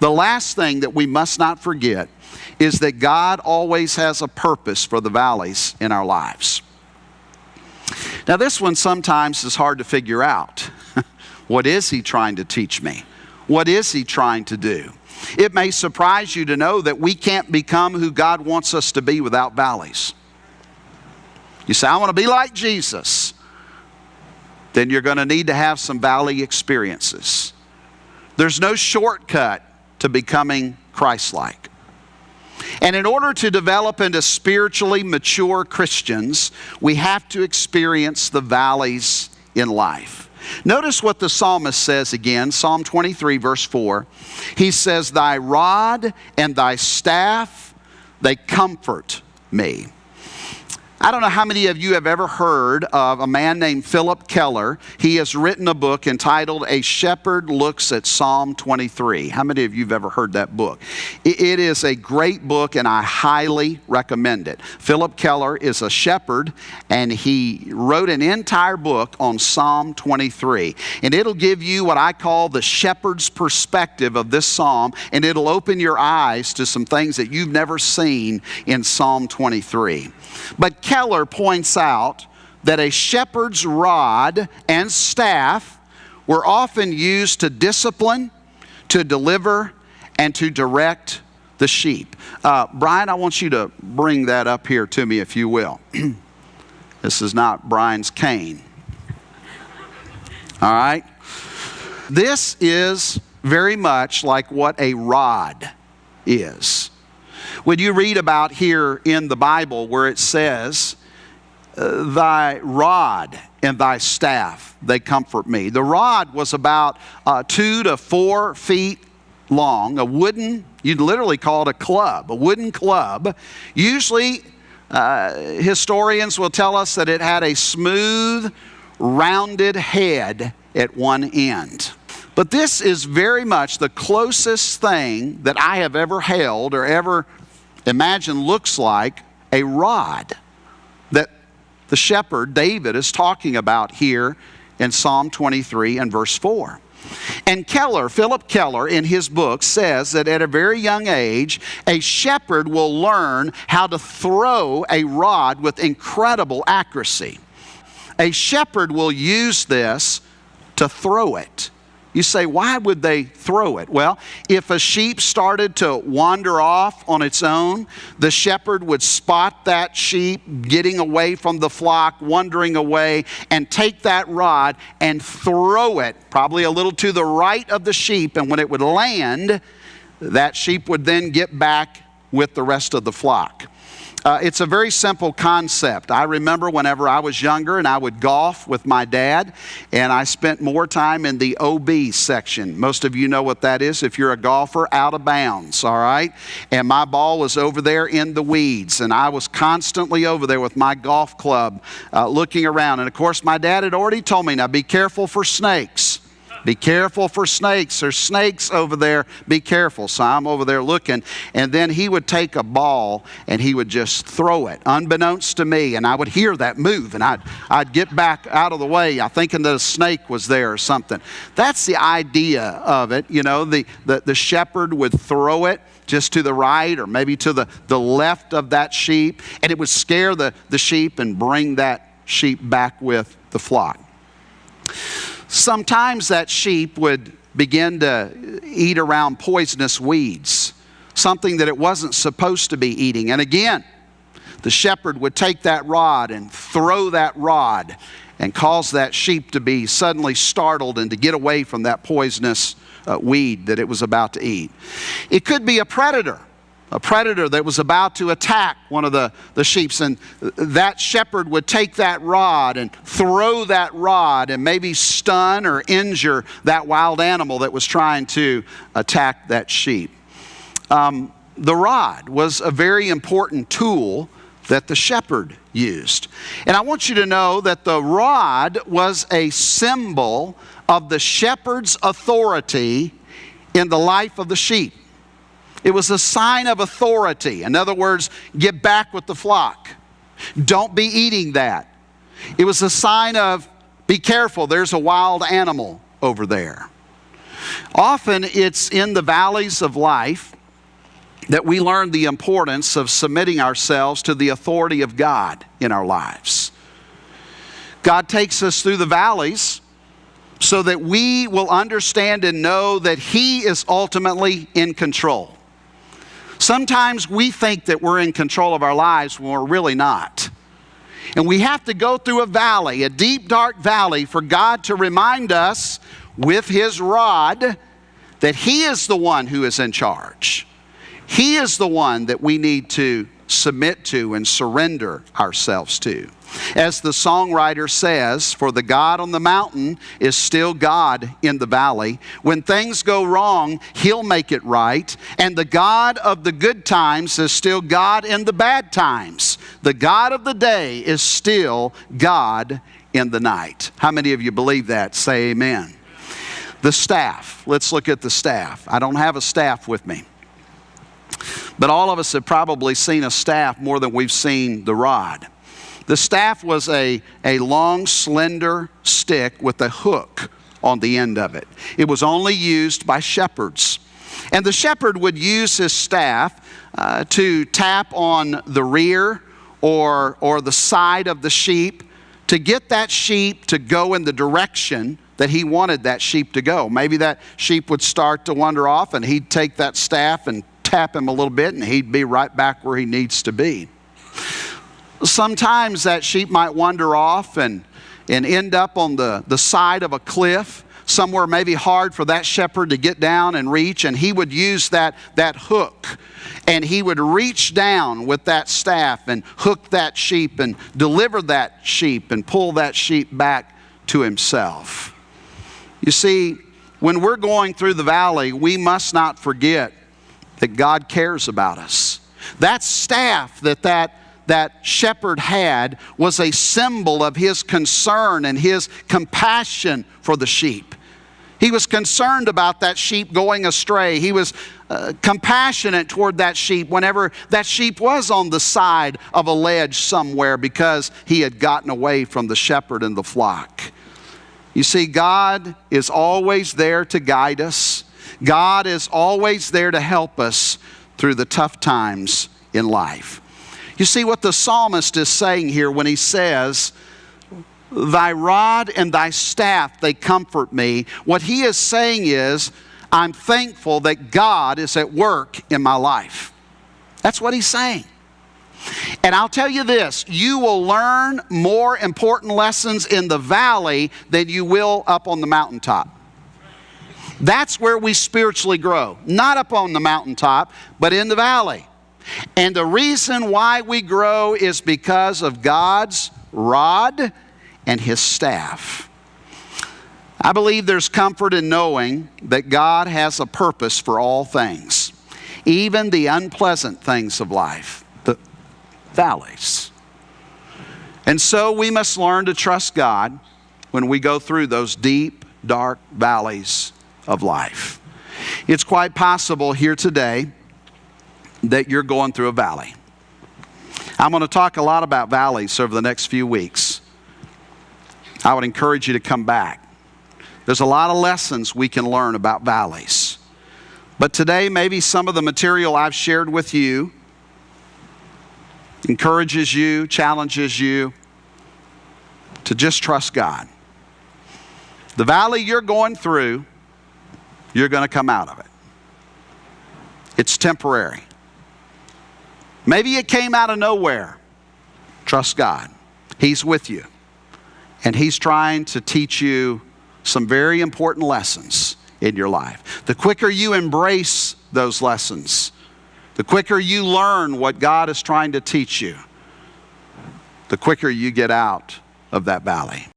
The last thing that we must not forget is that God always has a purpose for the valleys in our lives. Now this one sometimes is hard to figure out. What is He trying to teach me? What is He trying to do? It may surprise you to know that we can't become who God wants us to be without valleys. You say, I want to be like Jesus. Then you're going to need to have some valley experiences. There's no shortcut to becoming Christ-like. And in order to develop into spiritually mature Christians, we have to experience the valleys in life. Notice what the psalmist says again, Psalm 23, verse 4. He says, thy rod and thy staff, they comfort me. I don't know how many of you have ever heard of a man named Philip Keller. He has written a book entitled A Shepherd Looks at Psalm 23. How many of you have ever heard that book? It is a great book and I highly recommend it. Philip Keller is a shepherd and he wrote an entire book on Psalm 23. And it'll give you what I call the shepherd's perspective of this psalm, and it'll open your eyes to some things that you've never seen in Psalm 23. But Keller points out that a shepherd's rod and staff were often used to discipline, to deliver, and to direct the sheep. Brian, I want you to bring that up here to me, if you will. This is not Brian's cane. All right? This is very much like what a rod is. When you read about here in the Bible where it says, thy rod and thy staff, they comfort me. The rod was about 2 to 4 feet long, a wooden, you'd literally call it a club, a wooden club. Usually, historians will tell us that it had a smooth, rounded head at one end. But this is very much the closest thing that I have ever held or ever imagine looks like a rod that the shepherd David is talking about here in Psalm 23 and verse 4. And Philip Keller in his book says that at a very young age, a shepherd will learn how to throw a rod with incredible accuracy. A shepherd will use this to throw it. You say, why would they throw it? Well, if a sheep started to wander off on its own, the shepherd would spot that sheep getting away from the flock, wandering away, and take that rod and throw it probably a little to the right of the sheep. And when it would land, that sheep would then get back with the rest of the flock. It's a very simple concept. I remember whenever I was younger and I would golf with my dad, and I spent more time in the OB section. Most of you know what that is if you're a golfer, out of bounds, all right? And my ball was over there in the weeds, and I was constantly over there with my golf club looking around. And of course, my dad had already told me, now be careful for snakes. Be careful for snakes. There's snakes over there. Be careful. So I'm over there looking. And then he would take a ball and he would just throw it, unbeknownst to me. And I would hear that move. And I'd get back out of the way, thinking that a snake was there or something. That's the idea of it. You know, the shepherd would throw it just to the right or maybe to the left of that sheep. And it would scare the sheep and bring that sheep back with the flock. Sometimes that sheep would begin to eat around poisonous weeds, something that it wasn't supposed to be eating. And again, the shepherd would take that rod and throw that rod and cause that sheep to be suddenly startled and to get away from that poisonous weed that it was about to eat. It could be a predator that was about to attack one of the sheep, and that shepherd would take that rod and throw that rod and maybe stun or injure that wild animal that was trying to attack that sheep. The rod was a very important tool that the shepherd used. And I want you to know that the rod was a symbol of the shepherd's authority in the life of the sheep. It was a sign of authority. In other words, get back with the flock. Don't be eating that. It was a sign of, be careful, there's a wild animal over there. Often it's in the valleys of life that we learn the importance of submitting ourselves to the authority of God in our lives. God takes us through the valleys so that we will understand and know that He is ultimately in control. Sometimes we think that we're in control of our lives when we're really not. And we have to go through a valley, a deep, dark valley, for God to remind us with His rod that He is the one who is in charge. He is the one that we need to submit to and surrender ourselves to. As the songwriter says, for the God on the mountain is still God in the valley. When things go wrong, He'll make it right. And the God of the good times is still God in the bad times. The God of the day is still God in the night. How many of you believe that? Say amen. The staff. Let's look at the staff. I don't have a staff with me. But all of us have probably seen a staff more than we've seen the rod. The staff was a long, slender stick with a hook on the end of it. It was only used by shepherds. And the shepherd would use his staff to tap on the rear or the side of the sheep to get that sheep to go in the direction that he wanted that sheep to go. Maybe that sheep would start to wander off and he'd take that staff and tap him a little bit and he'd be right back where he needs to be. Sometimes that sheep might wander off and end up on the side of a cliff, somewhere maybe hard for that shepherd to get down and reach, and he would use that hook, and he would reach down with that staff and hook that sheep and deliver that sheep and pull that sheep back to himself. You see, when we're going through the valley, we must not forget that God cares about us. That staff that shepherd had was a symbol of his concern and his compassion for the sheep. He was concerned about that sheep going astray. He was compassionate toward that sheep whenever that sheep was on the side of a ledge somewhere because he had gotten away from the shepherd and the flock. You see, God is always there to guide us. God is always there to help us through the tough times in life. You see what the psalmist is saying here when he says, thy rod and thy staff, they comfort me. What he is saying is, I'm thankful that God is at work in my life. That's what he's saying. And I'll tell you this, you will learn more important lessons in the valley than you will up on the mountaintop. That's where we spiritually grow. Not up on the mountaintop, but in the valley. And the reason why we grow is because of God's rod and His staff. I believe there's comfort in knowing that God has a purpose for all things, even the unpleasant things of life, the valleys. And so we must learn to trust God when we go through those deep, dark valleys of life. It's quite possible here today that you're going through a valley. I'm going to talk a lot about valleys over the next few weeks. I would encourage you to come back. There's a lot of lessons we can learn about valleys. But today, maybe some of the material I've shared with you encourages you, challenges you to just trust God. The valley you're going through, you're going to come out of it. It's temporary. Maybe it came out of nowhere. Trust God. He's with you. And He's trying to teach you some very important lessons in your life. The quicker you embrace those lessons, the quicker you learn what God is trying to teach you, the quicker you get out of that valley.